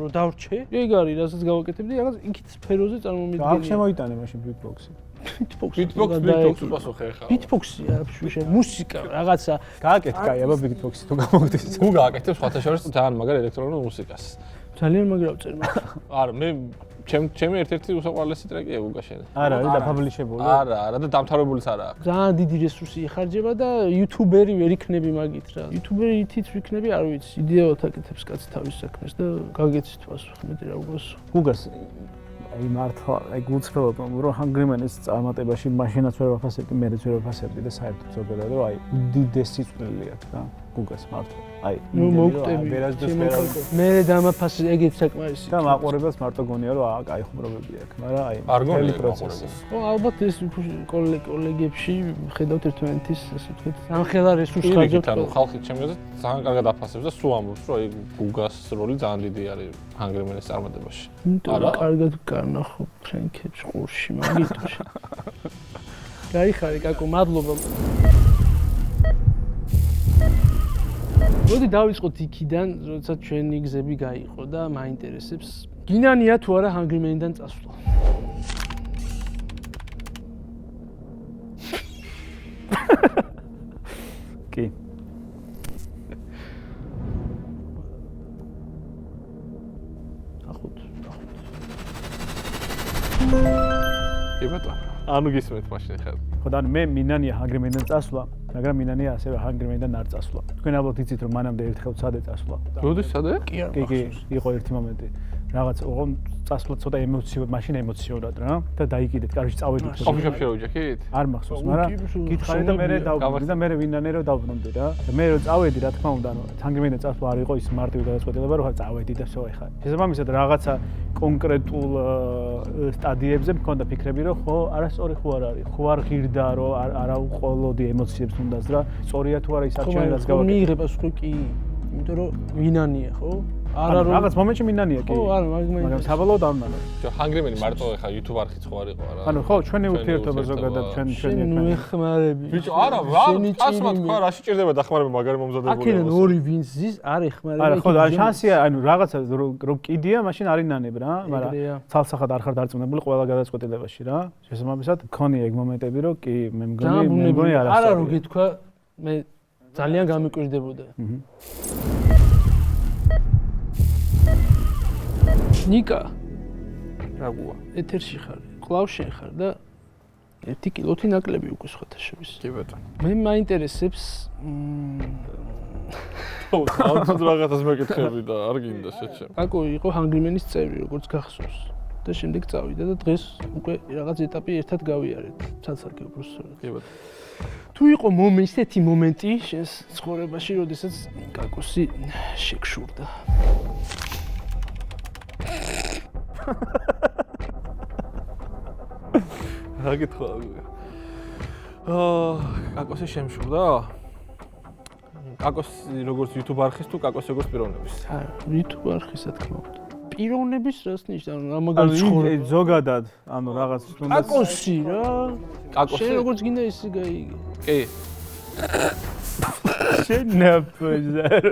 S1: რომ დავრჩე. ეგ არის, რასაც გავაკეთებდი, რაღაც იქით სფეროზე წარმომიდგენია.
S2: აქ შემოიტანე მაშინ ბიტბოქსი.
S3: ბიტბოქსი პასუხი ხა.
S1: ბიტბოქსი არა, შენ მუსიკა რაღაცა.
S2: გააკეთე, კაი, აბა ბიტბოქსი თუ გამოგდის.
S3: გუ გააკეთებ სხვათა შორის ძალიან მაგარ ელექტრონულ მუსიკას.
S1: ძალიან მაგრა ვწერ მაგრამ.
S3: არა, მე ჩემი ერთ-ერთი უსაყვარლესი ტრეკია გუგა შენ.
S2: არა, არის დაფაბლიშებული.
S3: არა და დამთავრებულიც არა აქვს.
S1: ძალიან დიდი რესურსი იხარჯება და იუთუბერი ვერ იქნები მაგით რა. იუთუბერი ითით ვიქნები, არ ვიცი. იდეალურად აკეთებს კაცი თავის საქმეს და გაგეცით პასუხი მეტი რა უგოს.
S2: გუგას აი მართლა აი გულწრფელად რომ ანგრიმენის წარმატებაში მაშინაც ვერ ვაფასებდი, მერეც ვერ ვაფასებდი და საერთოდ ზოგადად რომ აი უდიდესი წვლილია რა გუგას მართლა. აი
S1: ნუ მოვკვდები. მე დამაფასე ეგეც საკმარისი.
S2: და მაყურებელს მარტო გონია რომ აი ხუმრობები აქვს, მაგრამ აი
S3: არ გონია
S2: პროცესი.
S1: ხო, ალბათ ეს კოლეგებში ხედავთ ერთმანეთის ასე ვთქვით, ამხელა რესურს ხარჯავთ.
S3: ანუ ხალხი ჩემს ძალიან კარგად აფასებს და სულ ამბობს რომ აი გუგას როლი ძალიან დიდი არის ანგრიმენის წარმატებაში.
S1: არა, კარგად განახო ფრენკებს ყურში მაგიტოში. გაიხარე კაკო, მადლობა. მოდი დავიწყოთ იქიდან, როდესაც ჩვენი გზები გაიყო და მაინტერესებს. გინანია თუ არა ანგრიმენიდან წასვლა?
S2: კი.
S1: ახოთ.
S3: კი ბატონო. ანუ გისმენთ მაშინ ხარ.
S2: ხო და მე მინანია ანგრიმენიდან წასვლა, მაგრამ მინანია ასევე ანგრიმენიდან არ წასვლა. თქვენ ალბათ იცით რომ მანამდე ერთხელ ცადე წასვლა.
S3: როდის ცადე?
S1: კი,
S2: იყო ერთი მომენტი. რაღაც ოღონ წასვლა ცოტა ემოციურად, მაშინ ემოციურად რა და დაიკიდეთ, კარში წავედით.
S3: კოფიშოპში შევიჯექით?
S2: არ მახსოვს, მაგრამ გითხარი და მე დავბრუნდი და მე ვინანე რომ დავბრუნდი რა. და მე რომ წავედი, რა თქმა უნდა, ანგრიმენიდან წასვლა არ იყო ის მარტივი გადაწყვეტილება, რომ წავედი და всё ეხა. შესაბამისად რაღაცა კონკრეტულ სტადიებზე მქონდა ფიქრები, რომ ხო, არასწორი ხო არ არის, ხო არ ღირდა, რომ არა უყოლოდი ემოციებს უნდას რა. სწორია თუ არა ის არჩევანი რაც გავაკეთე.
S1: მიიღება სხვა კი, იმიტომ რომ ვინანია, ხო? არა რომ
S2: რაღაც მომენტში მინანია კი.
S1: ხო, არა, მაგრამ
S2: საბოლოოდ არ მინდა.
S3: ჰანგრიმენი მარტო ეხა YouTube არხიც ხო არისო არა.
S2: ანუ ხო, ჩვენი ურთიერთობა ზოგადად ჩვენი
S1: ნუ ეხმარები.
S3: ბიჭო, არა, რა, კაცმა თქვა, რა შეჭirdება დახმარება მაგარი მომზადებული.
S1: აქედან ორი ვინც ზის არ ეხმარება.
S2: არა, ხო, შანსია, ანუ რაღაცა რომ კიდია, მაშინ არ ინანებ რა, მაგრამ ცალსახად არ ხარ დარწმუნებული ყველა გადაწყვეტილებაში რა. შესაბამისად, მქონია ეგ მომენტები, რომ კი მე მგონი
S1: არა რომ გითქვა, მე ძალიან გამიკვირდებოდა. ნიკა
S3: რა გუა?
S1: ეთერში ხარ, კლავ შენ ხარ და 1 კილოთი ნაკლები უკვე სხვათა შორის.
S3: კი ბატონო.
S1: მე მაინტერესებს
S3: ხო, ამ რაღაცას მეკითხები და არ გინდა შეჩემ.
S1: აკო იყო ჰანგრიმენის წევრი, როგორც გახსოვს. და შემდეგ წავიდა და დღეს უკვე რაღაც ეტაპი ერთად გავიარეთ, ცალსარგებლო პროფესორად.
S3: კი ბატონო.
S1: თუ იყო ისეთი მომენტი შენს ცხოვრებაში, როდესაც კაკოსი შეგშურდა.
S3: რა გითხვა? კაკოსი შემშურდა? კაკოსი როგორც YouTube არხის თუ კაკოსი როგორც პიროვნების?
S1: არა, YouTube არხის რა თქმა უნდა. პიროვნების რას ნიშნავს? რა მაგარი ცხოვრება?
S2: ზოგადად, ანუ რაღაც თუნდაც
S1: კაკოსი რა.
S3: კაკოსი?
S1: შენ როგორც გინდა ისე გაიგე.
S3: კი.
S2: შენ ნაფზარ.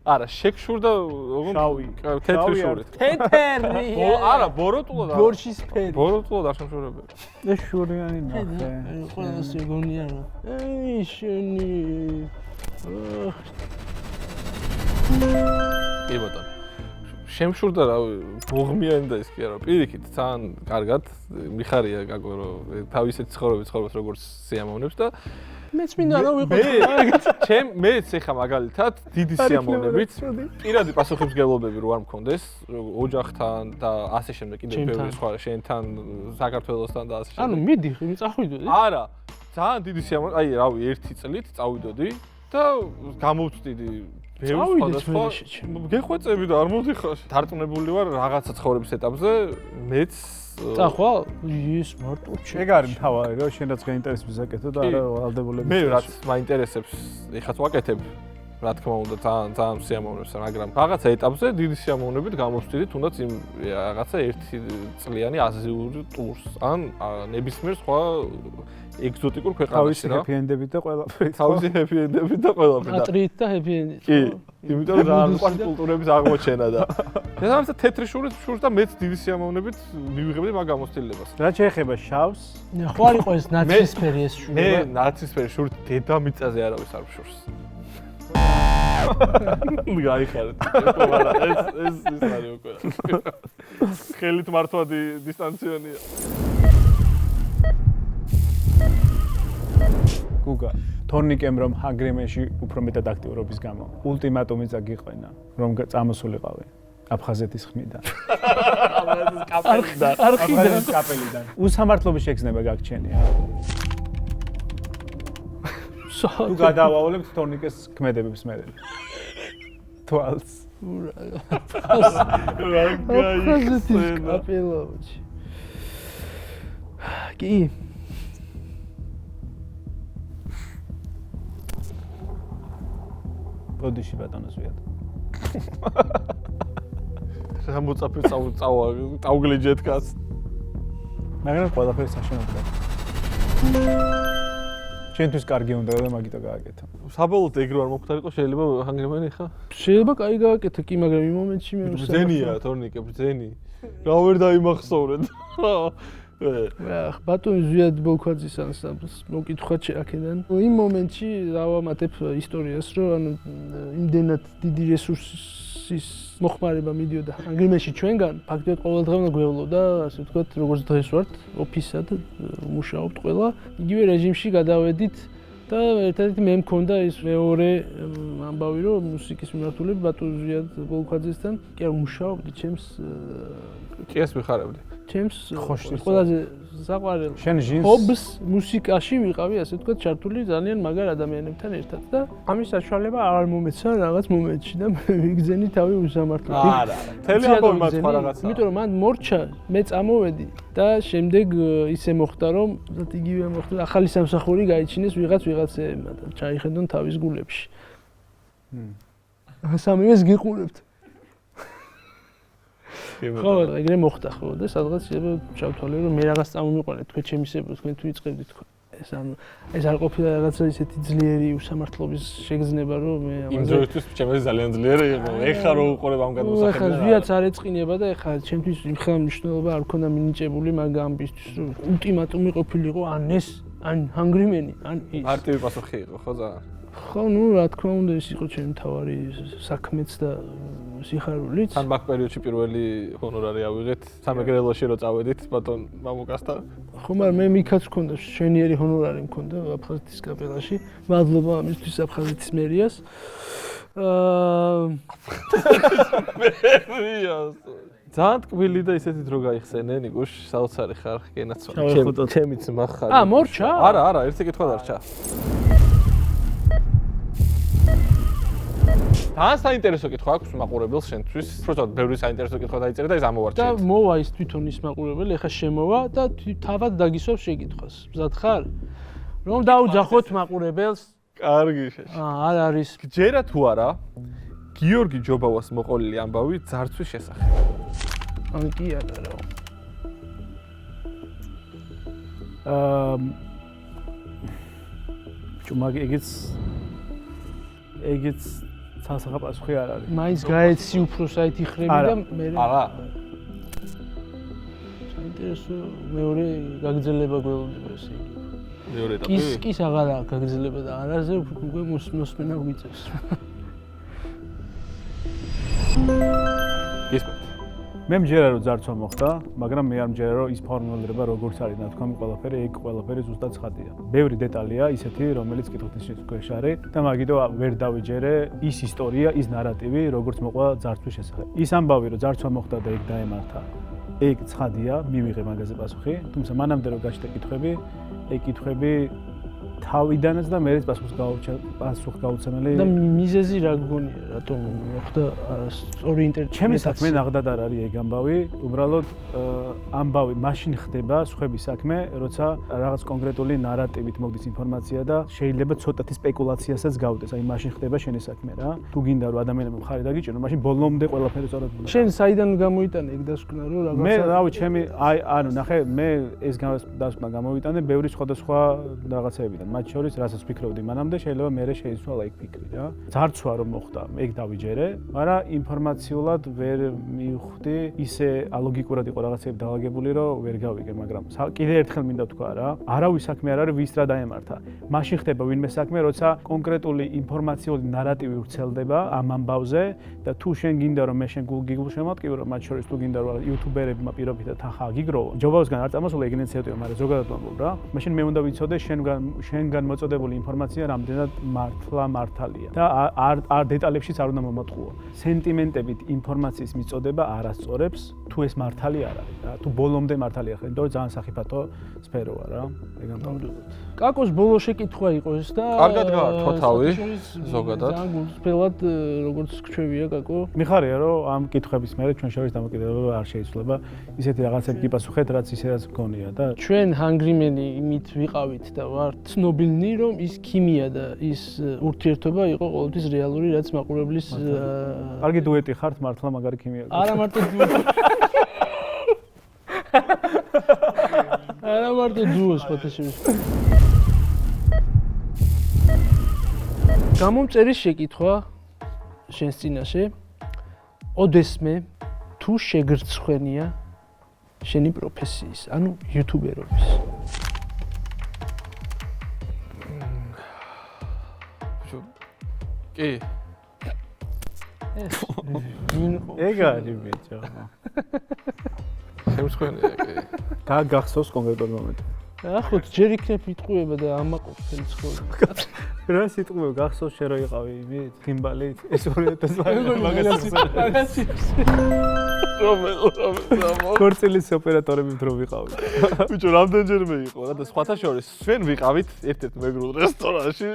S3: არა, შეგშურდა
S2: შავი.
S3: თეთრი შურით.
S1: თეთრი.
S3: არა, ბოროტულად არა.
S1: გორშის ფერი.
S3: ბოროტულად არ შემშურებია.
S2: და შურიანი ნახე.
S1: ყველას ეგონია რა. ეი შენი.
S3: კი ბატონო. შემშურდა რა, ბოღმიანი და ის კი არა, პირიქით, თან კარგად მიხარია კაკო რომ თავისეთ ცხოვრებას როგორც სიამოვნებს და
S1: მეც მინდა რა ვიყო.
S3: მეც ეხა მაგალითად დიდი სიამოვნებით პირადი პასუხისმგებლობები რო არ მქონდეს ოჯახთან და ასე შემდეგ კიდევ ბევრი სხვა შენთან საქართველოსთან და ასე შემდეგ.
S1: ანუ მიდი, წახვიდოდი.
S3: არა, ძალიან დიდი სიამოვნებით, აი რავი, 1 წლით წავიდოდი და გამოვწდიდი ბევრ სხვადასხვა გეხვეწები და არ მოდიხარ. დარწმუნებული ვარ რაღაცა ცხოვრების ეტაპზე მეც
S1: წახვალ ის მარტო
S2: ეგ არის მთავარი რომ შენ რაც გაინტერესებს აკეთო და არა ვალდებულები.
S3: მე რაც მაინტერესებს, ეხაც ვაკეთებ, რა თქმა უნდა, ძალიან სიამოვნებს, მაგრამ რაღაცა ეტაპზე დიდი სიამოვნებით გამოვწდიდი თუნდაც იმ რაღაცა 1 წლიანი აზიური ტურს ან ნებისმიერ სხვა ეგზოტიკურ ქვეყანაში რა.
S2: თავისი ჰეპი-ენდებით და ყველაფერი.
S3: თავისი ჰეპი-ენდებით და ყველაფერი.
S1: ატრით და ჰეპი-ენდით.
S3: კი, იმიტომ რომ ძალიან უყვარს კულტურების აღმოჩენა და შესაბამისად თეთრი შურს და მეც დიდი სიამოვნებით მივიღებდი მაგ გამოცდილებას.
S2: რა შეეხება შავს?
S1: ხო არ იყო ეს ნაცისფერი ეს შური.
S3: მე ნაცისფერი შური დედამიწაზე არავის არ ვშურს. გაიხარეთ. ეს არის უკვე. ხელით მართვა დისტანციონია.
S2: გუგა, თორნიკემ რომ ჰანგრიმენში უფრო მეტად აქტიურობის გამო ულტიმატუმი წაგიყვენა, რომ წამოსულიყავი აფხაზეთის ხმიდან. აფხაზეთის კაპელიდან. უსამართლობის შეგრძნება გაგჩენია. თუ გადავავალებთ თორნიკეს ქმედებებს მე. თვალს.
S1: აფხაზეთის კაპელაში. კი.
S2: ოდიში ბატონო ზვიად.
S3: მოწაფე წავგლიჯეთ კაც.
S2: მაგრამ ყველაფერი საშენებლად. ჩვენთვის კარგი უნდა და მაგიტო გააკეთო.
S3: საბოლოოდ ეგ რო არ მოხდარიყო შეიძლება ჰანგრიმენი ხა?
S1: შეიძლება კაი გააკეთო კი, მაგრამ იმ მომენტში მე
S3: ბრძენია თორნიკე, ბრძენი. რა ვერ დაიმახსოვრეთ.
S1: ბატონი ზვიად ბოლქვაძის ანსამბლს მოკითხვა აქედან. იმ მომენტში დავამატებ ისტორიას, რომ ანუ იმდენად დიდი რესურსის მოხმარება მიდიოდა ჰანგრიმენში ჩვენგან, ფაქტობრივად ყოველდღე უნდა გვევლოდა, ასე ვთქვათ, როგორც დღეს ვართ, ოფისად მუშაობთ ყველა. იგივე რეჟიმში გადავედით და ერთადერთი მე მქონდა ის მეორე ამბავი, რომ მუსიკის მიმართულებით ბატონ ზვიად ბოლქვაძესთან კი არ მუშაობდი ჩემს
S3: ჭიას ვიხარებდი.
S1: ჩემს ყველაზე საყვარელ ჰობს მუსიკაში ვიყავი, ასე ვთქვათ, ჩართული ძალიან მაგარ ადამიანებთან ერთად და ამის საშუალება არ მომეცა რაღაც მომენტში და ვიგზენი თავი უსამართლოდ.
S3: არა, თელი ამბავი მაცხვა რაღაცა.
S1: იმიტომ რომ მან მორჩა, მე წამოვედი და შემდეგ ისე მოხდა, რომ იგივე მოხდა, ახალი სამსახური გაიჩინეს ვიღაცეებმა და ჩაიხედონ თავის გულებში. სამივეს გიყურებთ. ხო, ეგრე მოხდა ხო და სადღაც შეიძლება ჩავთვალე რომ მე რაღაც წამომიყვანე თქვენ ჩემისებრო თქვენ თუ იწყებდით თქვენ ეს არ ყოფილა რაღაცა ისეთი ძლიერი უსამართლობის შეგრძნება რომ მე
S3: იმ დროისთვის ჩემი ძალიან ძლიერი იყო. ეხლა რო უყურებ ამ გადმოსახედს.
S1: ეხლა ვიაც არ ეწყინება და ეხლა ჩემთვის იმხელა მნიშვნელობა არ ქონდა მინიჭებული მაგ ამბისთვის რომ ულტიმატუმი ყოფილიყო ან ეს ან ჰანგრიმენი ან ის.
S3: მარტივი პასუხი იყო ხო ძალიან.
S1: ხო, ნუ რა თქმა უნდა ის იყო ჩემი თავარი საქმეც და სიხარულიც.
S3: თან მაგ პერიოდში პირველი ჰონორარი ავიღეთ სამეგრელოში რო წავედით ბატონ მამუკასთან.
S1: ხო, მაგრამ მე მიქაც მქონდა შვენიერი ჰონორარი მქონდა აფხაზეთის კაპელაში. მადლობა ამისთვის აფხაზეთის მერიას.
S3: მერიას. ძალიან ტკბილი და ისეთი დრო გაიხსენე ნიკუშ, საოცარი ხარ, გენაცვალე. ჩემი ძმა ხარ.
S1: მორჩა?
S3: არა, ერთი კითხვა დარჩა. ძალიან საინტერესო კითხვა აქვს მაყურებელს შენთვის. უბრალოდ ბევრი საინტერესო კითხვა დაიწერე და ეს ამოვარჩიეთ.
S1: და მოვა ის თვითონ ის მაყურებელი, ეხა შემოვა და თავად დაგისვავს შეკითხვას. მზად ხარ? რომ დაუძახოთ მაყურებელს.
S3: კარგი შეშ.
S1: არ არის.
S3: ჯერა თუ არა გიორგი ჯობავას მოყოლილი ამბავი ძარცვის შესახებ.
S1: ან კი არა რა.
S2: ჩუმაგი ეგეც სასახა პასუხი არ არის.
S1: მაინც გაეცი უფრო საითი ხრები და მე
S3: არა.
S1: საინტერესო მეორე გაგრძელება გველოდება ესე იგი.
S3: მეორე ეტაპი.
S1: ის აღარა გაგრძელება და არაზე უკვე მოსმენა გვიწევს.
S3: გისმენთ.
S2: მე მჯერა რომ ძარცვა მოხდა, მაგრამ მე არ მჯერა რომ ის ფორმულირება როგორც არის ნათქვამი ყველაფერი, ეგ ყველაფერი ზუსტად ცხადია. ბევრი დეტალია ისეთი, რომელიც კითხვის ქვეშ არის და მაგითო ვერ დავიჯერე ის ისტორია, ის ნარატივი, როგორც მოყვა ძარცვის შესახებ. ის ამბავი რომ ძარცვა მოხდა და ეგ დაემართა. ეგ ცხადია, მივიღე მაგაზე პასუხი, თუმცა მანამდე რომ გაჩნდა კითხვები, ეგ კითხვები თავიდანაც და მეც პასუხ გაუცემელი
S1: და მიზეზი რა გგონია რატომ მოხდა სწორი ინტერპრეტაცია
S2: ჩემი საქმე ნახდად არ არის ეგ ამბავი უბრალოდ ამბავი მაშინ ხდება სხვების საქმე როცა რაღაც კონკრეტული ნარატივით მოგდის ინფორმაცია და შეიძლება ცოტათი სპეკულაციასაც გავდეს აი მაშინ ხდება შენი საქმე რა თუ გინდა რომ ადამიანები მხარი დაგიჭირო მაშინ ბოლომდე ყველაფერი სწორად
S1: შენ საიდან გამოიტანე ეგ დასკვნა რომ რაღაცა
S2: მე რავი ჩემი აი ანუ ნახე მე ეს დასკვნა გამოვიტანე ბევრი სხვადასხვა რაღაცეებიდან მათ შორის რასაც ვფიქრობდი მანამდე შეიძლება მე შეიცვალა იქ ფიქრი რა ძარცვა რომ მოხდა ეგ დავიჯერე მაგრამ ინფორმაციულად ვერ მივხვდი ისე ალოგიკურად იყო რაღაცები დაალაგებული რომ ვერ გავიგე მაგრამ კიდე ერთხელ მინდა თქვა რა არავის საქმე არ არის ვის რა დაემართა მაშინ ხდება ვინმე საქმე როცა კონკრეტული ინფორმაციული ნარატივი ვრცელდება ამ ამბავზე და თუ შენ გინდა რომ მე შენ გულგიგულ შემატკივრო რომ მათ შორის თუ გინდა რომ იუთუბერებმა პირობითად თანხა გიგროვო ჯობავსგან არ წამოსულა ეგ ინიციატივა მაგრამ ზოგადად ვამბობ რა მაშინ მე უნდა ვიცოდე შენგან მოწოდებული ინფორმაცია რამდენად მართალია და არ დეტალებშიც არ უნდა მომატყუო სენტიმენტებით ინფორმაციის მიწოდება არასწორებს თუ ეს მართალი არ არის რა თუ ბოლომდე მართალია ხარ იმიტომ რომ ძალიან სახიფათო სფეროა რა ეგ ამბობ
S1: კაკოს ბოლო შეკითხვა იყო ეს და
S3: კარგად გაართვა თავი ზოგადად
S1: ძალიან გულწრფელად როგორც გჩვევია კაკო
S2: მიხარია რომ ამ კითხვების მერე ჩვენ შორის დამოკიდებულება არ შეიცვლება ისეთი რაღაცები გიპასუხეთ რაც ისედაც გქონია და
S1: ჩვენ ჰანგრიმენი იმით ვიყავით და ვართ ცნობილნი რომ ის ქიმია და ის ურთიერთობა იყო ყოველთვის რეალური რაც მაყურებლის
S2: კარგი დუეტი ხართ მართლა მაგარი ქიმია
S1: არა მარტო არა მარტო დუოს ფოტოშოპში გამომწერის შეკითხვა შენს წინაშე ოდესმე თუ შეგრცხვენია შენი პროფესიის ანუ იუთუბერობის
S3: კი
S2: ეგ არის ბიჭო
S3: შემსხვენია კი
S2: გახსოვს კონკრეტული მომენტი
S1: ახოთ ჯერ იქნებ იტყუება და ამაყობს თელი ცხოვრება
S2: რა სიტყვები გახსოვს შე რო იყავი იმით გიმბალით ეს 2000 მაგასი ქორწილის ოპერატორები დრო ვიყავი
S3: ბიჭო რამდენჯერმე იყო რა და სხვათა შორის ჩვენ ვიყავით ერთ-ერთ მეგრულ რესტორანში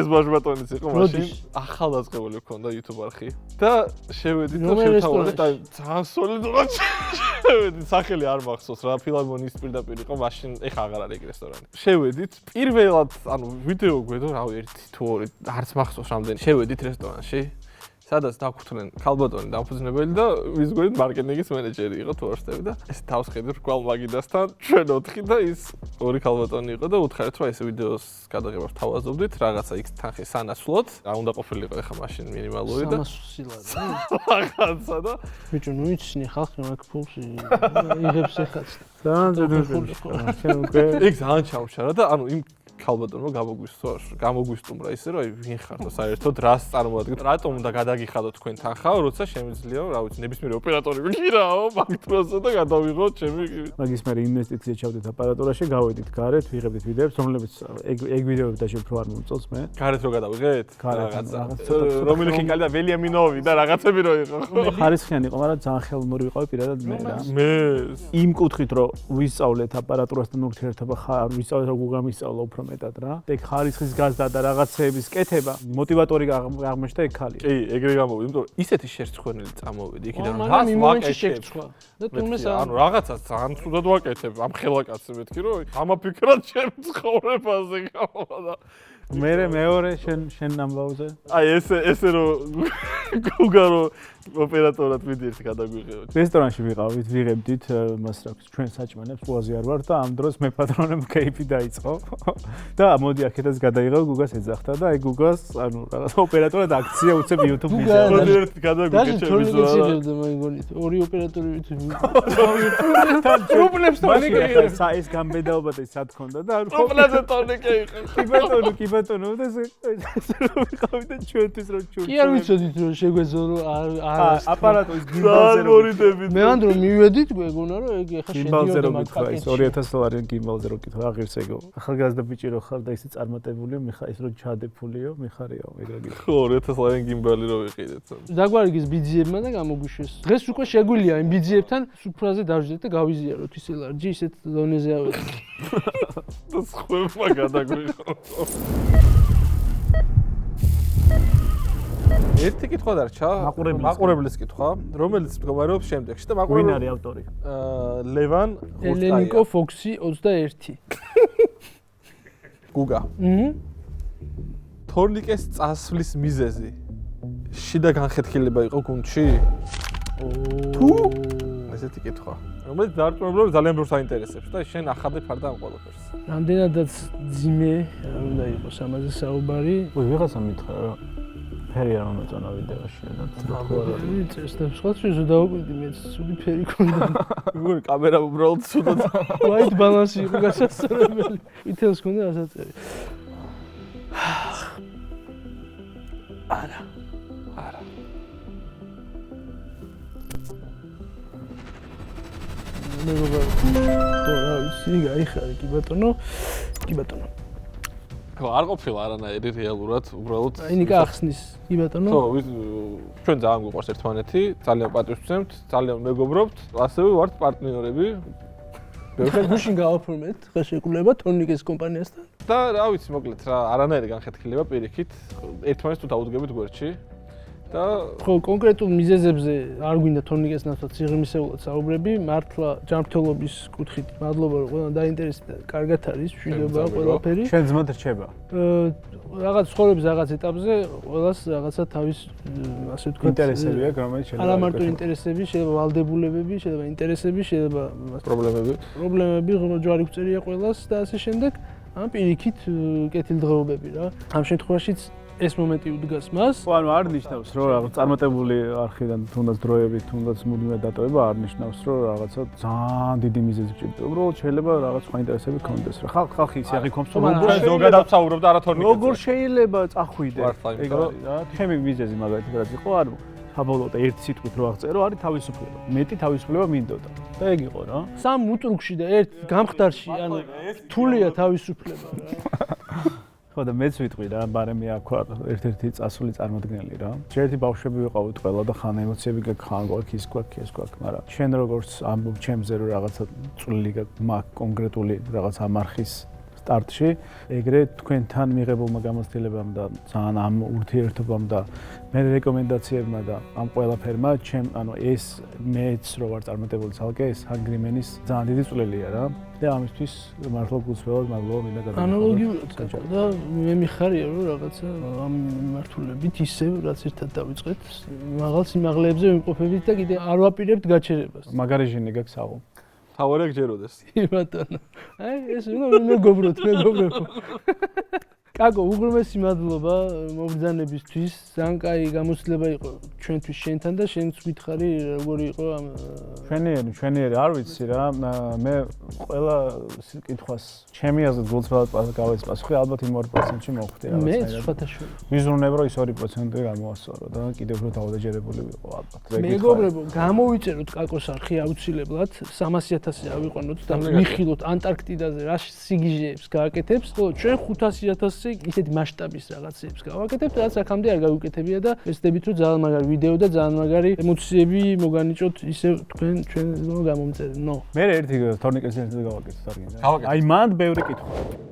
S3: ეს ბაჟბატონის იყო მაშინ ახალდაწყებული ჰქონდა YouTube არხი და შევედით და შევთავაზეთ და ძალიან სოლიდურად შევედით სახელი არ მახსოვს რა ფილარმონიის პირდაპირ იყო მაშინ ეხა აღარ არის ეგ რესტორანი შევედით პირველად ანუ ვიდეო გვედო რავი ერთი თუ ორი არც მახსოვს რამდენი შევედით რესტორანში სადაც დაგხვდნენ ქალბატონი დამფუძნებელი და მის გვერდით მარკეტინგის მენეჯერი იყო თუ არ ვშტები და ეს თავს ხედავ რკვალ მაგიდასთან ჩვენ 4 და ის ორი ქალბატონი იყო და უთხარით რომ ეს ვიდეოს გადაღებას თავაზობდით რაღაცა იქ თანხის სანაცვლოდ რა უნდა ყოფილიყო ეხა მაშინ მინიმალური და
S1: 300 სილარი
S3: რაღაცა და
S1: ბიჭო ნუ იცნი ხალხი მაგ ფულს იღებს ეხაც
S2: ძალიან ძვირადია შენ უკვე
S3: იქ ძალიან ჩამოშარა და ანუ იმ ქალბატონმა გამოგვისტუმრა ისე რომ აი ვინ ხარ და საერთოდ რას წარმოადგენთ რატომ უნდა გადაგიხადო თქვენ თანხა როცა შემიძლია რა ვიცი ნებისმიერი ოპერატორი ვიქირაო მაგ დროზე და გადავიღოთ ჩემი
S2: მაგის მე ინვესტიცია ჩავდით აპარატურაში გავედით გარეთ ვიღებდით ვიდეოებს რომლებიც ეგ ვიდეოები დაჟე უფრო არ მომწონს მე
S3: გარეთ რო გადავიღეთ
S2: რაღაცა
S3: რომელი ხინკალი და ველიამინოვი და რაღაცები რო იყო
S2: ხარისხიანი იყო მაგრამ ძალიან ხელმური ვიყავი პირადად მე რა
S3: მე
S2: იმ კუთხით რომ ვისწავლეთ აპარატურასთან ურთიერთობა ხარ ვისწავლეთ როგორ გამისწავლა უფრო მეტად რა. ეგ ხარისხის გაზდა და რაღაცეების კეთება, მოტივატორი აღმოჩნდა ეგ ხალი.
S3: კი, ეგრე გამოვიდა, იმიტომ რომ ისეთი შერცხვენილი წამოვიდი იქიდან რომ
S1: რას ვაკეთებ შეგცვა. და თუმცა
S3: ანუ რაღაცა ძალიან ცუდად ვაკეთებ ამ ხელაკაცზე მეთქი რომ ამაფიქრად ჩემ ცხოვრებაზე გამოვა და
S2: მეორე შენ ამბავზე.
S3: აი ესე რომ გუგა რომ ოპერატორად მიდიეთ გადაგვიღებთ.
S2: რესტორანში ვიყავით, ვიღებდით მას რა ქვია, ჩვენ საჭმელებს ყველაზე არ ვარ და ამ დროს მე პატრონემ кейფი დაიწყო. და მოდი აქედაც გადაიღავ გუგას ეძახთა და აი გუგას ანუ რაღაც ოპერატორად აქცია უცებ YouTube ვიდეო.
S3: მოდი ერთ გადაგვიგე ჩემი ზურა.
S1: მაგონით ორი ოპერატორი პრობლემს თორნიკე
S2: ეს გამბედაობა და სად ქონდა და
S3: პრობლემზე თორნიკე იყო.
S2: კი ბატონო და ეს ვიყავით და ჩვენთვის რომ ჩურჩო.
S1: კი არ ვიცოდით რომ შეგვეძლო რომ
S2: აპარატურის გიმბალზე
S3: მორიდებით.
S1: მე ანდრო მივედით გვეგონა რომ ეგ ეხა
S2: გიმბალზე
S1: შედიოდა
S2: რომ
S1: მაგ
S2: გითხრა ის 2000 დოლარიან გიმბალზე რომ გითხრა აღირს ეგო ახალგაზრდა ბიჭი რო ხარ და ისე წარმატებულიო მიხარ ის რომ ჩადეფულიო მიხარიო ეგრე გითხრა
S3: ხო 2000 ლარიან გიმბალი რო ვიყიდეთ.
S1: დაგვარიგეს ბიძიებმა და გამოგვიშვეს დღეს უკვე შეგვიძლია იმ ბიძიებთან სუფრაზე დავждეთ და გავიზიაროთ ისე ლარჯი ისეთ ზონეზე ავედით
S3: და სხვებმა გადაგვიღო. ერთი კითხვა დარჩა მაყურებლის კითხვა რომელიც მდგომარეობს შემდეგში და
S2: ვინ არის ავტორი
S3: ლევან
S1: ელენიკო ფოქსი 21
S3: გუგა თორნიკეს წასვლის მიზეზი შიდა განხეთქილება იყო გუნდში თუ ესეთი კითხვა რომელიც დარწმუნებული ძალიან ბევრს აინტერესებს და შენ ახადებ არ და ამ ყველაფერს
S1: რამდენადაც ძიმე არ უნდა იყოს ამაზე საუბარი
S2: ვიღაცა მითხრა რომ ფერი არ უნდა წონა ვიდეოში და
S1: წერს და სხვა შეიძლება დავუკვირდი მე ცუდი ფერი ქონდა
S3: მეგონი კამერა უბრალოდ ცუდად
S1: white balance იყო გასასწორებელი ვითელს ქონდა ასაწერი არა მეგობრებო ხო რა ვიცი გაიხარე კი ბატონო
S3: არ ყოფილა არანაირი რეალურად უბრალოდ
S1: აინიკა ახსნის კი ბატონო
S3: ხო ჩვენ ძალიან გვიყვარს ერთმანეთი ძალიან პატივს ვცემთ ძალიან მეგობრობთ ასევე ვართ პარტნიორები
S1: ჩვენ გუშინ გავაფორმეთ ხა შეკვლება თორნიკეს კომპანიასთან
S3: და რა ვიცი მოკლედ რა არანაირი განხეთქილება პირიქით ერთმანეთს თუ დაუდგებით გვერდში და
S1: ხო კონკრეტულ მიზეზებზე არ გვინდა თორნიკეს ნაცვლად სიღრმისეულად საუბრები მართლა ჯანმრთელობის კუთხით მადლობა რომ ყველამ დაინტერესდა კარგად არის მშვიდობა ყველაფერი
S2: ჩვენ ძმად რჩება
S1: რაღაც ცხოვრების რაღაც ეტაპზე ყველას რაღაცა თავის ასე ვთქვათ
S2: ინტერესები აქვს რომელიც შეიძლება
S1: არა მარტო ინტერესები შეიძლება ვალდებულებები შეიძლება ინტერესები შეიძლება პრობლემები ჯვარი გვწერია ყველას და ასე შემდეგ ან პირიქით კეთილდღეობები რა ამ შემთხვევაშიც ეს მომენტი უდგას მას.
S2: ხო, ანუ არ ნიშნავს, რომ რაღაც წარმატებული არხიდან თუნდაც დროებით, თუნდაც მუდმივად დატოვება არ ნიშნავს, რომ რაღაცა ძალიან დიდი მიზეზი გჭირდება. უბრალოდ შეიძლება რაღაც სხვა ინტერესები გქონდეს რა. ხალხი ისე აღიქონს, რომ
S3: ზოგადად საუბრობ და არა თორნიკეზე.
S2: როგორ შეიძლება წახვიდე? ეგ რა, ჩემი მიზეზი მაგალითად რაც იყო, არ საბოლოოდ ერთი სიტყვით რო აღწერო, არის თავისუფლება. მეტი თავისუფლება მინდოდა. და ეგ იყო რა.
S1: სამ უტრუქში და ერთ გამხდარში, ანუ რთულია თავისუფლება რა.
S2: ხო და მეც ვიტყვი რა, ბარემი აქ ვარ ერთ-ერთი წასული წარმოადგენელი რა. ერთი ბავშვები ვიყავით ყველა და ხან ემოციები გაქვს, ხან გვაქვს ის გვაქვს, ეს გვაქვს, მაგრამ შენ როგორც ამბობ ჩემზე რომ რაღაცა წვლილი გაქვს, მაგ კონკრეტული რაღაც ამარხის სტარტში, ეგრე თქვენთან მიღებულმა გამოცდილებამ და ძალიან ამ ურთიერთობამ და მე რეკომენდაციებმა და ამ ყველაფერმა ანუ ეს მეც რო ვარ წარმატებული ცალკე ეს Hungry Man-ის ძალიან დიდი წვლილია რა და ამისთვის მართლა გულწრფელად მადლობა მინდა გადაგიხადოთ.
S1: ანალოგიურად და მე მიხარია რომ რაღაცა ამ მიმართულებით ისევ რაც ერთად დავიწყეთ მაღალ სიმაღლეებზე ვიმყოფებით და კიდე არ ვაპირებთ გაჩერებას.
S2: მაგარი ჟინი გაქვს აღო.
S3: თავარი გჯეროდეს.
S1: ბატონო. აი ეს მეგობროთ. კაკო, უღრმესი მადლობა მობრძანებისთვის. ძალიან კაი გამოცდილება იყო ჩვენთვის შენთან და შენც გითხარი როგორი იყო ამ
S2: ჩვენიერი არ ვიცი რა მე ყველა კითხვას ჩემი აზრით გულწრფელად გავეც პასუხი ალბათ იმ 2%-ში მოვხვდი რაღაცა.
S1: მე სხვათაშორის.
S2: ვიზრუნებ რომ ის 2% გამოვასწორო და კიდევ უფრო დაუდაჯერებული ვიყო ალბათ.
S1: მეგობრებო, გამოვიწეროთ კაკოს არხი აუცილებლად 300,000 ავიყვანოთ და ვიხილოთ ანტარქტიდაზე რა სიგიჟეებს გააკეთებს, ხოლო ჩვენ 500,000 ისეთი მასშტაბის რაღაცებს გავაკეთებთ, რაც აქამდე არ გავუკეთებია და ვეცდებით რომ ძალიან მაგარი ვიდეო და ძალიან მაგარი ემოციები მოგანიჭოთ ისევ ჩვენ გამომწერნო.
S2: მე ერთი თორნიკეს ერთ გავაკეთოთ არ გინდა. აი მანდ ბევრი კითხვა.